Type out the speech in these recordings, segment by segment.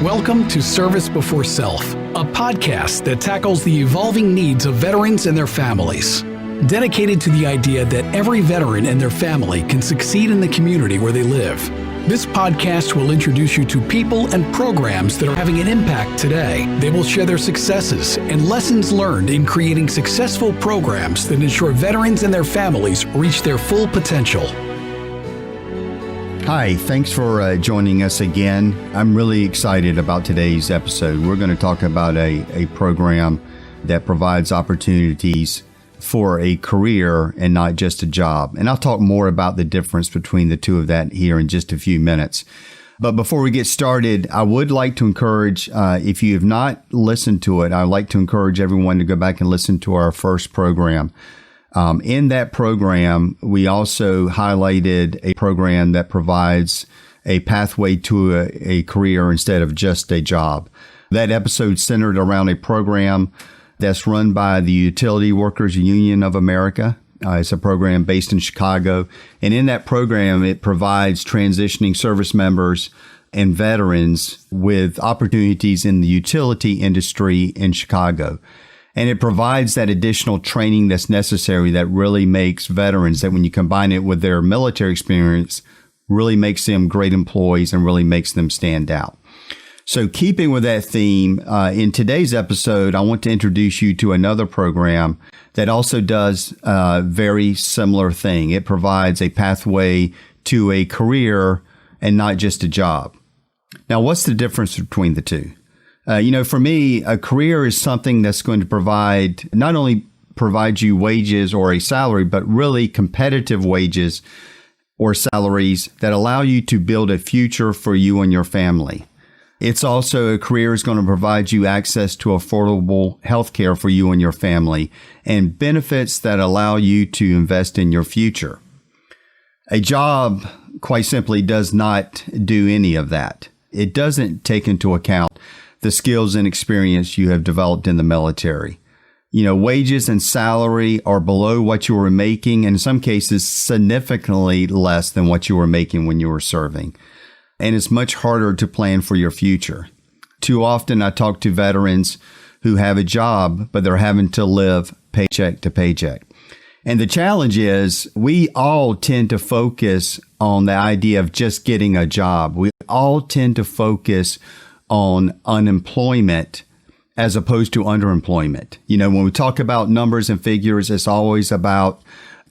Welcome to Service Before Self, a podcast that tackles the evolving needs of veterans and their families. Dedicated to the idea that every veteran and their family can succeed in the community where they live. This podcast will introduce you to people and programs that are having an impact today. They will share their successes and lessons learned in creating successful programs that ensure veterans and their families reach their full potential. Hi, thanks for joining us again. I'm really excited about today's episode. We're going to talk about a program that provides opportunities for a career and not just a job. And I'll talk more about the difference between the two of that here in just a few minutes. But before we get started, I would like to encourage, if you have not listened to it, I'd like to encourage everyone to go back and listen to our first program. In that program, we also highlighted a program that provides a pathway to a career instead of just a job. That episode centered around a program that's run by the Utility Workers Union of America. It's a program based in Chicago. And in that program, it provides transitioning service members and veterans with opportunities in the utility industry in Chicago. And it provides that additional training that's necessary that really makes veterans, that when you combine it with their military experience, really makes them great employees and really makes them stand out. So keeping with that theme, in today's episode, I want to introduce you to another program that also does a very similar thing. It provides a pathway to a career and not just a job. Now, what's the difference between the two? For me, a career is something that's going to not only provide you wages or a salary, but really competitive wages or salaries that allow you to build a future for you and your family. It's also a career is going to provide you access to affordable health care for you and your family and benefits that allow you to invest in your future. A job, quite simply, does not do any of that. It doesn't take into account the skills and experience you have developed in the military. Wages and salary are below what you were making, and in some cases, significantly less than what you were making when you were serving. And it's much harder to plan for your future. Too often, I talk to veterans who have a job, but they're having to live paycheck to paycheck. And the challenge is we all tend to focus on the idea of just getting a job. We all tend to focus on unemployment as opposed to underemployment. When we talk about numbers and figures, it's always about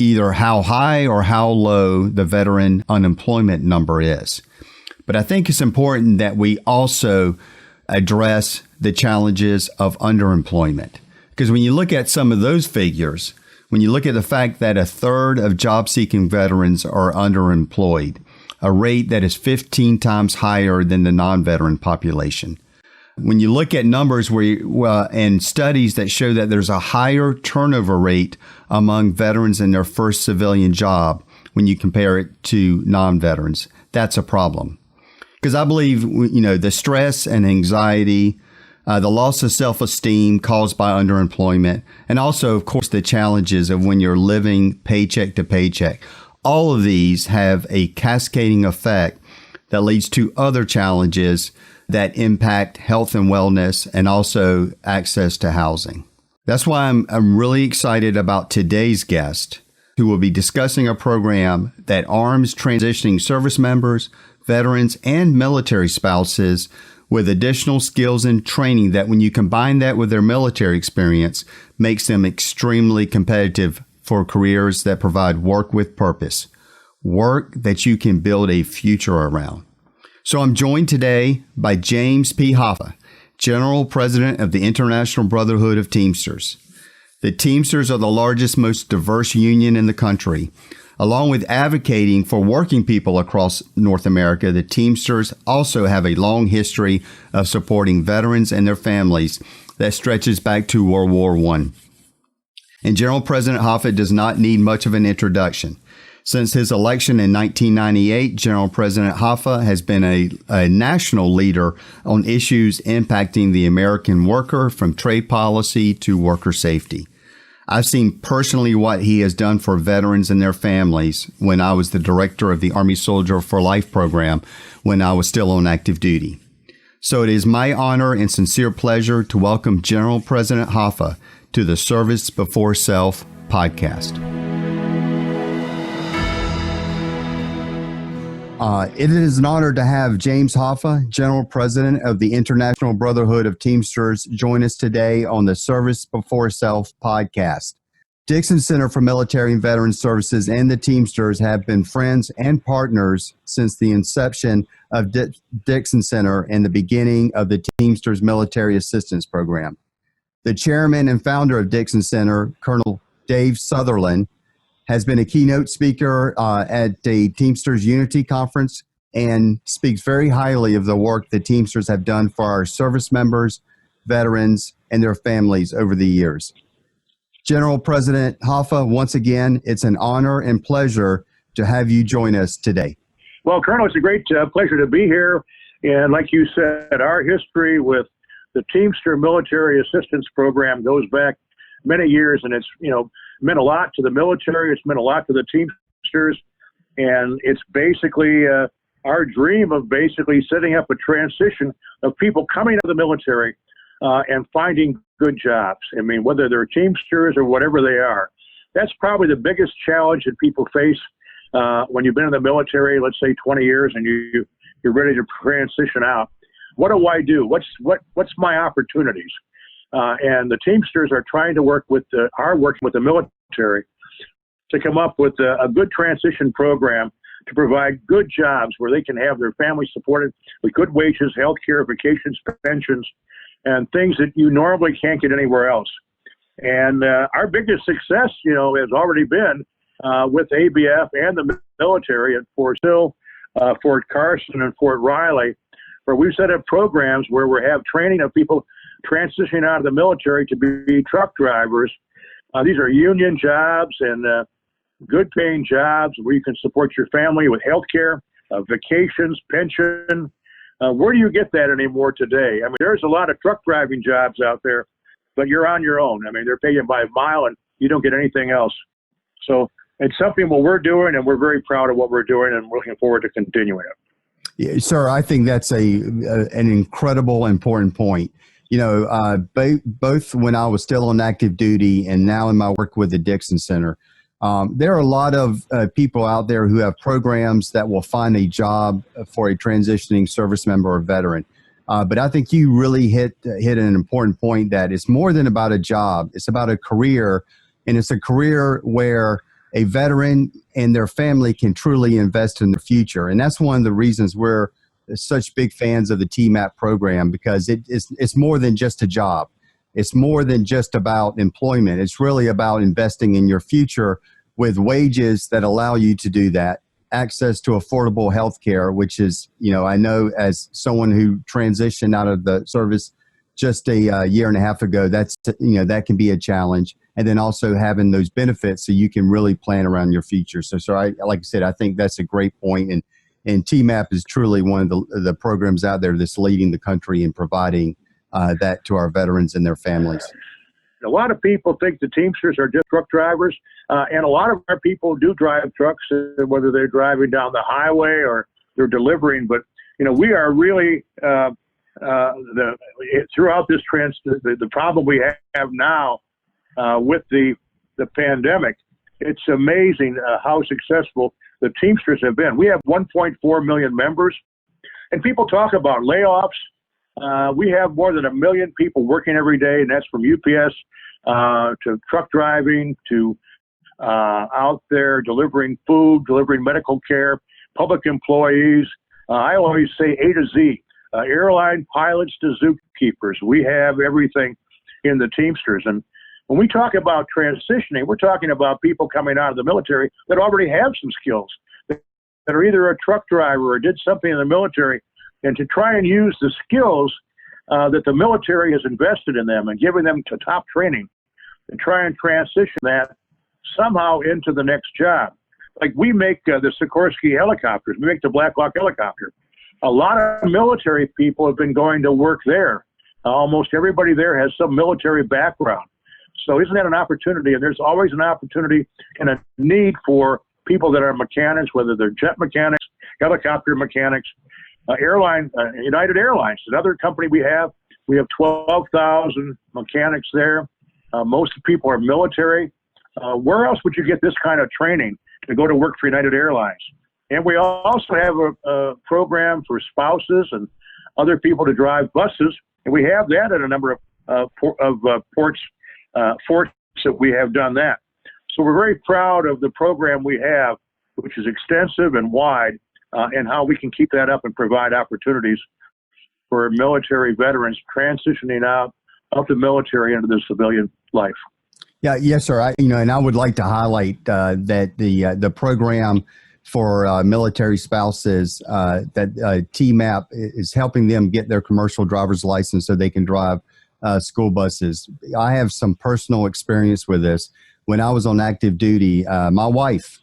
either how high or how low the veteran unemployment number is. But I think it's important that we also address the challenges of underemployment. Because when you look at some of those figures, when you look at the fact that a third of job-seeking veterans are underemployed, a rate that is 15 times higher than the non-veteran population. When you look at numbers and studies that show that there's a higher turnover rate among veterans in their first civilian job when you compare it to non-veterans, that's a problem. Because I believe, the stress and anxiety, the loss of self-esteem caused by underemployment, and also, of course, the challenges of when you're living paycheck to paycheck. All of these have a cascading effect that leads to other challenges that impact health and wellness and also access to housing. That's why I'm really excited about today's guest, who will be discussing a program that arms transitioning service members, veterans, and military spouses with additional skills and training that, when you combine that with their military experience, makes them extremely competitive for careers that provide work with purpose, work that you can build a future around. So I'm joined today by James P. Hoffa, General President of the International Brotherhood of Teamsters. The Teamsters are the largest, most diverse union in the country. Along with advocating for working people across North America, the Teamsters also have a long history of supporting veterans and their families that stretches back to World War I. And General President Hoffa does not need much of an introduction. Since his election in 1998, General President Hoffa has been a national leader on issues impacting the American worker, from trade policy to worker safety. I've seen personally what he has done for veterans and their families when I was the director of the Army Soldier for Life program when I was still on active duty. So it is my honor and sincere pleasure to welcome General President Hoffa to the Service Before Self podcast. It is an honor to have James Hoffa, General President of the International Brotherhood of Teamsters, join us today on the Service Before Self podcast. Dixon Center for Military and Veteran Services and the Teamsters have been friends and partners since the inception of Dixon Center and the beginning of the Teamsters Military Assistance Program. The chairman and founder of Dixon Center, Colonel Dave Sutherland, has been a keynote speaker at the Teamsters Unity Conference and speaks very highly of the work that Teamsters have done for our service members, veterans, and their families over the years. General President Hoffa, once again, it's an honor and pleasure to have you join us today. Well, Colonel, it's a great pleasure to be here. And like you said, our history with the Teamster Military Assistance Program goes back many years, and it's, meant a lot to the military. It's meant a lot to the Teamsters. And it's basically our dream of basically setting up a transition of people coming out of the military and finding good jobs. I mean, whether they're Teamsters or whatever they are. That's probably the biggest challenge that people face when you've been in the military, let's say 20 years, and you're ready to transition out. What do I do? What's my opportunities? And the Teamsters are trying to working with the military to come up with a good transition program to provide good jobs where they can have their families supported with good wages, health care, vacations, pensions, and things that you normally can't get anywhere else. And our biggest success, has already been with ABF and the military at Fort Sill, Fort Carson, and Fort Riley, where we've set up programs where we have training of people transitioning out of the military to be truck drivers. These are union jobs and good paying jobs where you can support your family with health care, vacations, pension. Where do you get that anymore today? I mean, there's a lot of truck driving jobs out there, but you're on your own. I mean, they're paying by a mile and you don't get anything else. So it's something what we're doing, and we're very proud of what we're doing, and we're looking forward to continuing it. Yeah, sir, I think that's an incredible, important point. Both when I was still on active duty and now in my work with the Dixon Center, there are a lot of people out there who have programs that will find a job for a transitioning service member or veteran. But I think you really hit an important point that it's more than about a job. It's about a career, and it's a career where a veteran and their family can truly invest in the future. And that's one of the reasons we're such big fans of the TMAP program, because it's more than just a job. It's more than just about employment. It's really about investing in your future with wages that allow you to do that, access to affordable health care, which is, I know as someone who transitioned out of the service just a year and a half ago, that can be a challenge. And then also having those benefits so you can really plan around your future. So like I said, I think that's a great point. And TMAP is truly one of the programs out there that's leading the country in providing that to our veterans and their families. A lot of people think the Teamsters are just truck drivers, and a lot of our people do drive trucks, whether they're driving down the highway or they're delivering. But we are really throughout this the problem we have now with the pandemic. It's amazing how successful the Teamsters have been. We have 1.4 million members, and people talk about layoffs. We have more than 1 million people working every day, and that's from UPS to truck driving to out there delivering food, delivering medical care, public employees. I always say A to Z, airline pilots to zookeepers. We have everything in the Teamsters. And when we talk about transitioning, we're talking about people coming out of the military that already have some skills, that are either a truck driver or did something in the military, and to try and use the skills that the military has invested in them and giving them to top training and try and transition that somehow into the next job. Like we make the Sikorsky helicopters, we make the Black Hawk helicopter. A lot of military people have been going to work there. Almost everybody there has some military background. So isn't that an opportunity? And there's always an opportunity and a need for people that are mechanics, whether they're jet mechanics, helicopter mechanics, United Airlines, another company we have. We have 12,000 mechanics there. Most of the people are military. Where else would you get this kind of training to go to work for United Airlines? And we also have a program for spouses and other people to drive buses, and we have that at a number of forts that we have done that. So we're very proud of the program we have, which is extensive and wide, and how we can keep that up and provide opportunities for military veterans transitioning out of the military into the civilian life. Yeah, yes, sir. And I would like to highlight that the program for military spouses, that TMAP is helping them get their commercial driver's license so they can drive school buses. I have some personal experience with this. When I was on active duty, my wife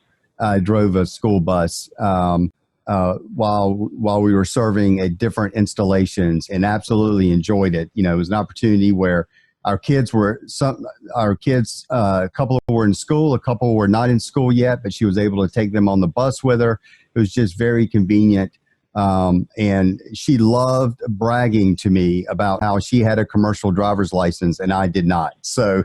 drove a school bus while we were serving at different installations, and absolutely enjoyed it. It was an opportunity where a couple were in school, a couple were not in school yet, but she was able to take them on the bus with her. It was just very convenient. And she loved bragging to me about how she had a commercial driver's license and I did not. So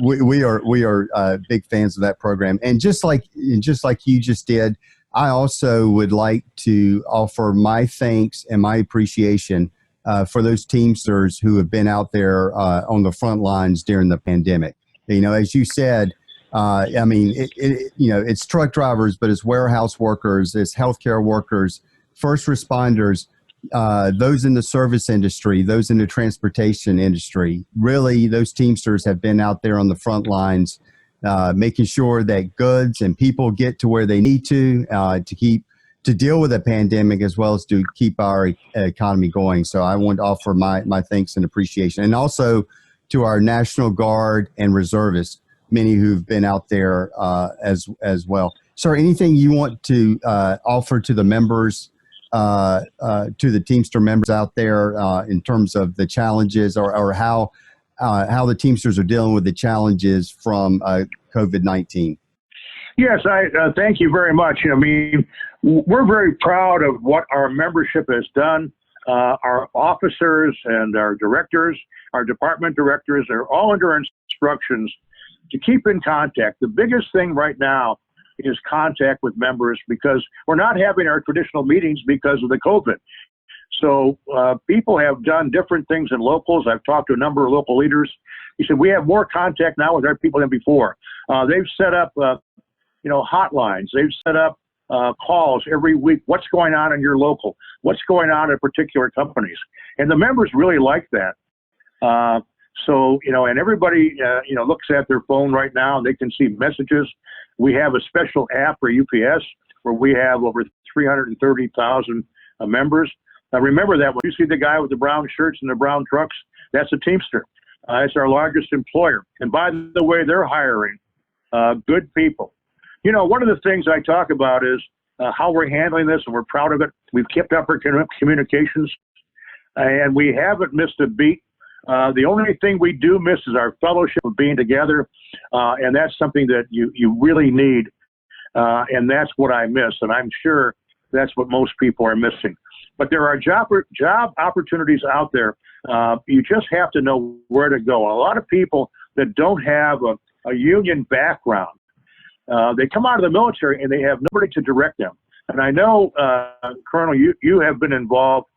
we are big fans of that program. And just like you just did, I also would like to offer my thanks and my appreciation for those Teamsters who have been out there on the front lines during the pandemic. As you said, it's truck drivers, but it's warehouse workers, it's healthcare workers, first responders, those in the service industry, those in the transportation industry. Really, those Teamsters have been out there on the front lines, making sure that goods and people get to where they need to deal with a pandemic, as well as to keep our economy going. So I want to offer my thanks and appreciation. And also to our National Guard and reservists, many who've been out there as well. Sir, anything you want to offer to the members, to the Teamster members out there in terms of the challenges or how the Teamsters are dealing with the challenges from COVID-19? Yes, I thank you very much. We're very proud of what our membership has done. Our officers and our directors, our department directors, are all under instructions to keep in contact. The biggest thing right now is contact with members, because we're not having our traditional meetings because of the COVID. So people have done different things in locals. I've talked to a number of local leaders. He said, we have more contact now with our people than before. They've set up hotlines. They've set up calls every week. What's going on in your local? What's going on in particular companies? And the members really like that. And everybody, looks at their phone right now and they can see messages. We have a special app for UPS where we have over 330,000 members. Now remember that when you see the guy with the brown shirts and the brown trucks, that's a Teamster. It's our largest employer. And by the way, they're hiring good people. One of the things I talk about is how we're handling this, and we're proud of it. We've kept up our communications, and we haven't missed a beat. The only thing we do miss is our fellowship of being together, and that's something that you really need, and that's what I miss, and I'm sure that's what most people are missing. But there are job opportunities out there. You just have to know where to go. A lot of people that don't have a union background, they come out of the military and they have nobody to direct them. And I know, Colonel, you have been involved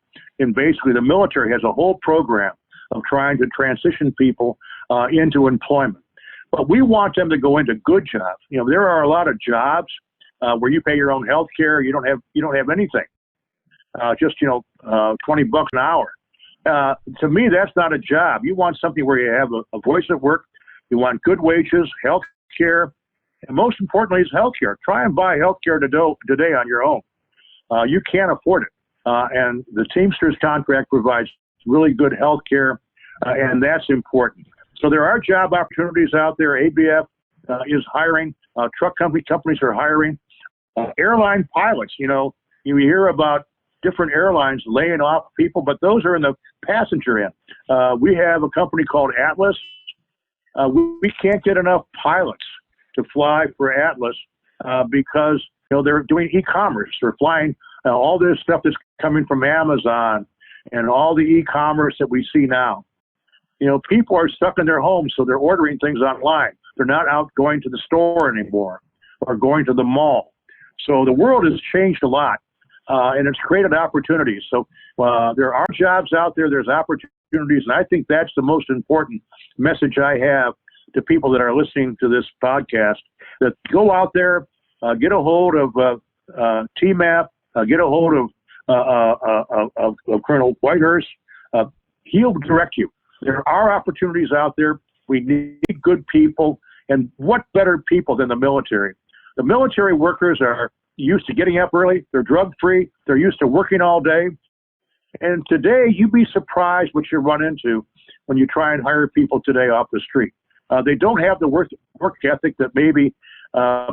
in basically the military has a whole program of trying to transition people into employment. But we want them to go into good jobs. There are a lot of jobs where you pay your own health care. You don't have anything. Just $20 an hour. To me, that's not a job. You want something where you have a voice at work. You want good wages, health care, and most importantly is health care. Try and buy health care today on your own. You can't afford it. And the Teamsters contract provides really good health care, and that's important. So there are job opportunities out there. ABF is hiring. Truck companies are hiring. Airline pilots, you hear about different airlines laying off people, but those are in the passenger end. We have a company called Atlas. We can't get enough pilots to fly for Atlas because they're doing e-commerce. They're flying all this stuff that's coming from Amazon and all the e-commerce that we see now. People are stuck in their homes, so they're ordering things online. They're not out going to the store anymore or going to the mall. So the world has changed a lot, and it's created opportunities. So there are jobs out there. There's opportunities, and I think that's the most important message I have to people that are listening to this podcast, that go out there, get a hold of TMAP, get a hold of Colonel Whitehurst. He'll direct you. There are opportunities out there. We need good people, and what better people than the military? The military workers are used to getting up early. They're drug-free. They're used to working all day. And today, you'd be surprised what you run into when you try and hire people today off the street. They don't have the work ethic that maybe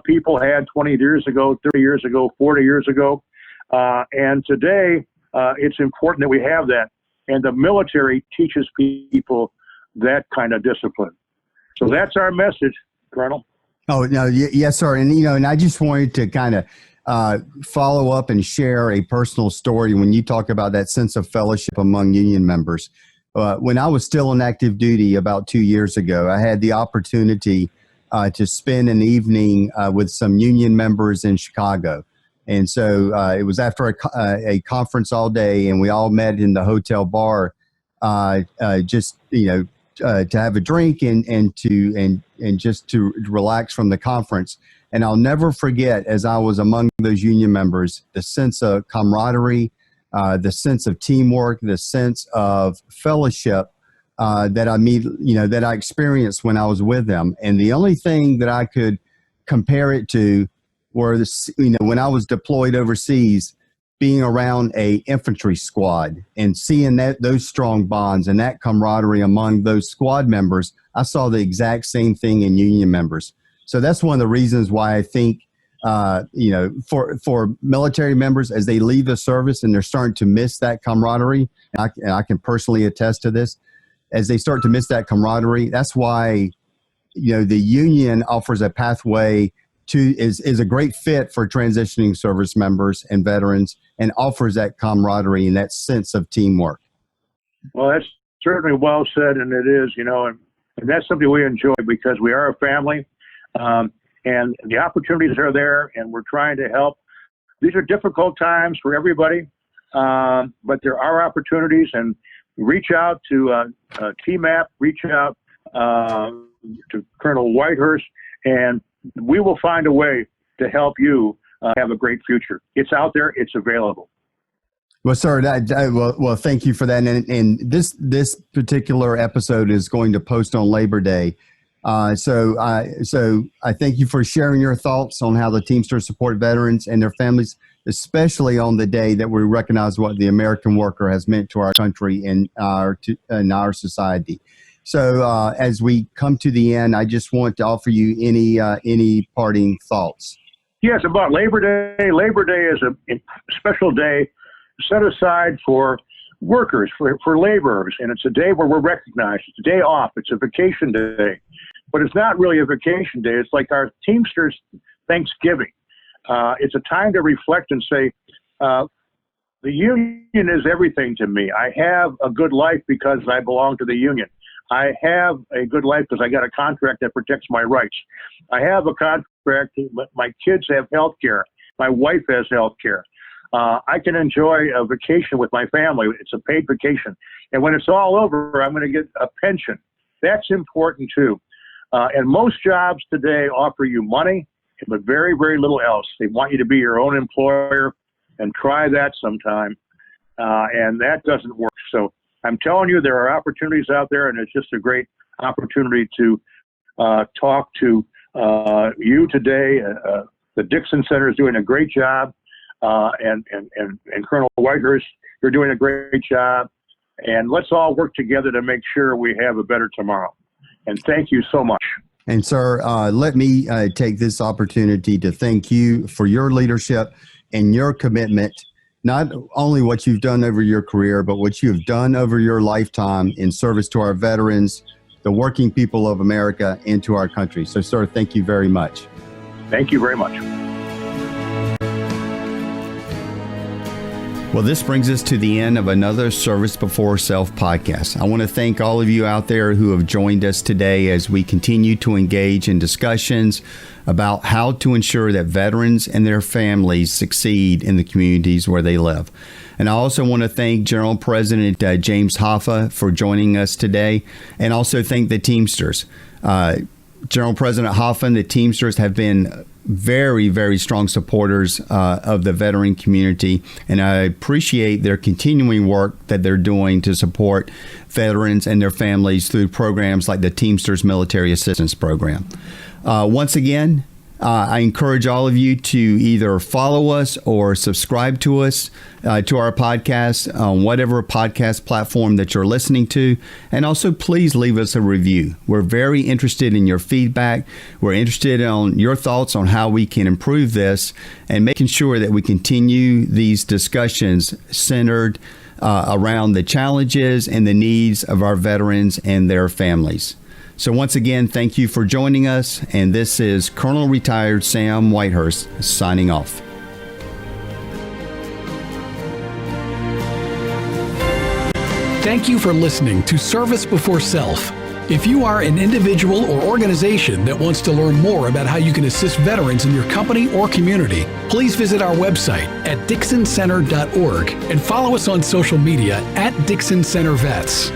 people had 20 years ago, 30 years ago, 40 years ago. And today, it's important that we have that. And the military teaches people that kind of discipline. So that's our message, Colonel. Oh, no, yes, sir. And I just wanted to kind of follow up and share a personal story when you talk about that sense of fellowship among union members. When I was still on active duty about 2 years ago, I had the opportunity to spend an evening with some union members in Chicago. And so it was after a conference all day, and we all met in the hotel bar just, to have a drink and just to relax from the conference. And I'll never forget, as I was among those union members, the sense of camaraderie, the sense of teamwork, the sense of fellowship that I experienced when I was with them. And the only thing that I could compare it to were when I was deployed overseas, being around a infantry squad and seeing those strong bonds and that camaraderie among those squad members. I saw the exact same thing in union members. So that's one of the reasons why I think, for military members, as they leave the service and they're starting to miss that camaraderie, and I can personally attest to this, as they start to miss that camaraderie, that's why, the union offers a pathway is a great fit for transitioning service members and veterans, and offers that camaraderie and that sense of teamwork. Well, that's certainly well said, and it is, and that's something we enjoy because we are a family, and the opportunities are there, and we're trying to help. These are difficult times for everybody, but there are opportunities, and reach out to TMAP, reach out to Colonel Whitehurst, and we will find a way to help you have a great future. It's out there. It's available. Well, sir, well, thank you for that. And this particular episode is going to post on Labor Day. So I thank you for sharing your thoughts on how the Teamsters support veterans and their families, especially on the day that we recognize what the American worker has meant to our country and our society. So as we come to the end, I just want to offer you any parting thoughts. Yes, about Labor Day. Labor Day is a special day set aside for workers, for laborers, and it's a day where we're recognized. It's a day off. It's a vacation day. But it's not really a vacation day. It's like our Teamsters Thanksgiving. It's a time to reflect and say, the union is everything to me. I have a good life because I belong to the union. I have a good life because I got a contract that protects my rights. I have a contract. My kids have health care. My wife has health care. I can enjoy a vacation with my family. It's a paid vacation. And when it's all over, I'm going to get a pension. That's important too. And most jobs today offer you money, but very, very little else. They want you to be your own employer, and try that sometime. And that doesn't work. So I'm telling you, there are opportunities out there, and it's just a great opportunity to talk to you today. The Dixon Center is doing a great job, and Colonel Whitehurst, you're doing a great job. And let's all work together to make sure we have a better tomorrow. And thank you so much. And sir, let me take this opportunity to thank you for your leadership and your commitment, not only what you've done over your career, but what you've done over your lifetime in service to our veterans, the working people of America, and to our country. So, sir, thank you very much. Thank you very much. Well, this brings us to the end of another Service Before Self podcast. I want to thank all of you out there who have joined us today as we continue to engage in discussions about how to ensure that veterans and their families succeed in the communities where they live. And I also want to thank General President James Hoffa for joining us today, and also thank the Teamsters. General President Hoffa and the Teamsters have been very, very strong supporters of the veteran community, and I appreciate their continuing work that they're doing to support veterans and their families through programs like the Teamsters Military Assistance Program. Once again, I encourage all of you to either follow us or subscribe to us, to our podcast on whatever podcast platform that you're listening to. And also, please leave us a review. We're very interested in your feedback. We're interested in your thoughts on how we can improve this and making sure that we continue these discussions centered around the challenges and the needs of our veterans and their families. So once again, thank you for joining us, and this is Colonel Retired Sam Whitehurst signing off. Thank you for listening to Service Before Self. If you are an individual or organization that wants to learn more about how you can assist veterans in your company or community, please visit our website at DixonCenter.org and follow us on social media at Dixon Center Vets.